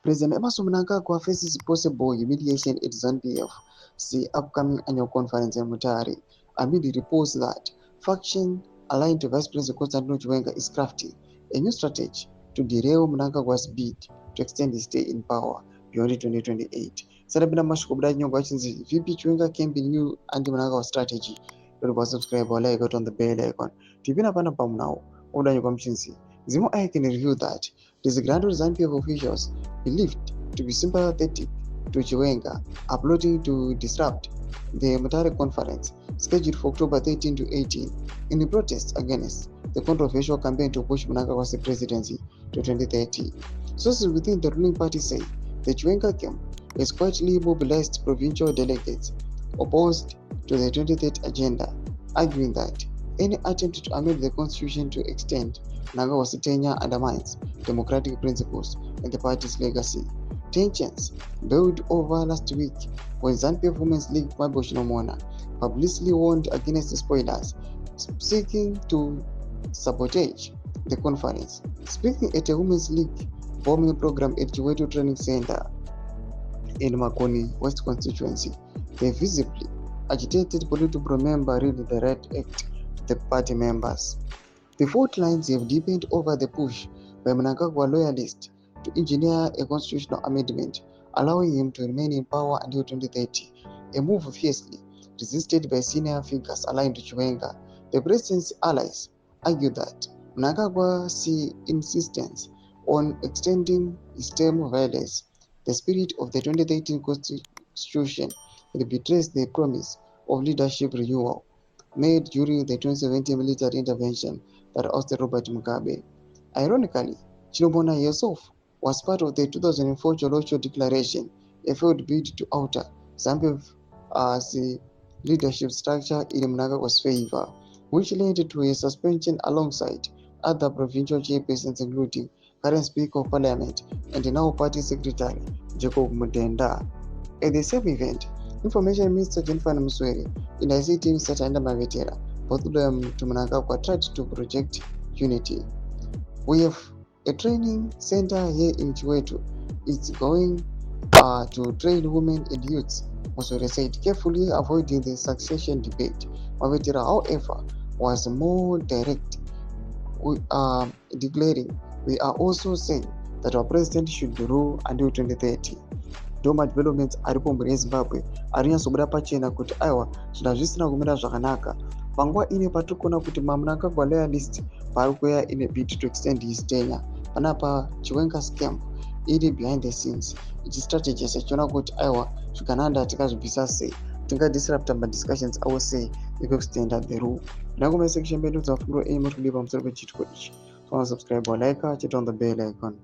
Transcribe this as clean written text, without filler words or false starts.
President Emmerson Mnangagwa faces possible humiliation at ZVAITWA's upcoming annual conference in Mutare amid reports that faction aligned to Vice President Constantino Chiwenga is crafting a new strategy to derail Mnangagwa's bid to extend his stay in power beyond 2028. Sarabina Mashkobda Nyongwachin's VP Chiwenga came the new anti-Mnangagwa strategy. Don't subscribe or like it on the bell icon. Tivina Panapam now. Oda Nyongwachin's Zimo I can review that disgruntled ZANU-PF officials believed to be sympathetic to Chiwenga, uploading to disrupt the Mutare conference scheduled for October 13 to 18 in the protest against the controversial campaign to push Mnangagwa's presidency to 2030. Sources within the ruling party say the Chiwenga camp has quietly mobilized provincial delegates opposed to the 2030 agenda, arguing that any attempt to amend the constitution to extend Mnangagwa's tenure undermines democratic principles and the party's legacy. Tensions built over last week when ZANU-PF Women's League Mabosino Mona publicly warned against spoilers seeking to sabotage the conference. Speaking at a Women's League forming program at Chiweto Training Center in Makoni West constituency, they visibly agitated political member read the right act to the party members. The fault lines have deepened over the push by Mnangagwa loyalists to engineer a constitutional amendment allowing him to remain in power until 2030, a move fiercely resisted by senior figures aligned to Chiwenga. The president's allies argue that Mnangagwa's insistence on extending his term violates the spirit of the 2013 constitution and betrays the promise of leadership renewal made during the 2017 military intervention that ousted Robert Mugabe. Ironically, Chilombo herself was part of the 2004 Cholocho Declaration, a failed bid to alter ZANU-PF's leadership structure in Mnangagwa's favor, which led to a suspension alongside other provincial chairpersons including current Speaker of Parliament and now Party Secretary Jacob Mudenda. At the same event, Information Minister Jennifer Musweri and ICT Minister Tanda Mavetera, both of them to Mnangagwa, tried to project unity. We have a training center here in Chiweto. It's going to train women and youths, Musweri said, carefully avoiding the succession debate. Mavetera, however, was more direct, declaring, "We are also saying that our president should rule until 2030. Ndoma developments aripo muri Zimbabwe arinyatsobuda pachena kuti aiwa zvinhu zvisina kumira zvakanaka. Panguva ine patirikuona kuti Mnangagwa loyalist vari kuuya in a bid to extend his tenure. Panapa Chiwenga's camp iri behind the scenes ichistrategies ichiona kuti aiwa zvikananda tikazvibvisa sei, tingadisrupta madiscussions awo sei ekuextenda the rule. Ndangoma section bedu dzafundo aim kuti kudipa pamusoro pechitiko ichi. Subscribe or like, hit on the bell icon.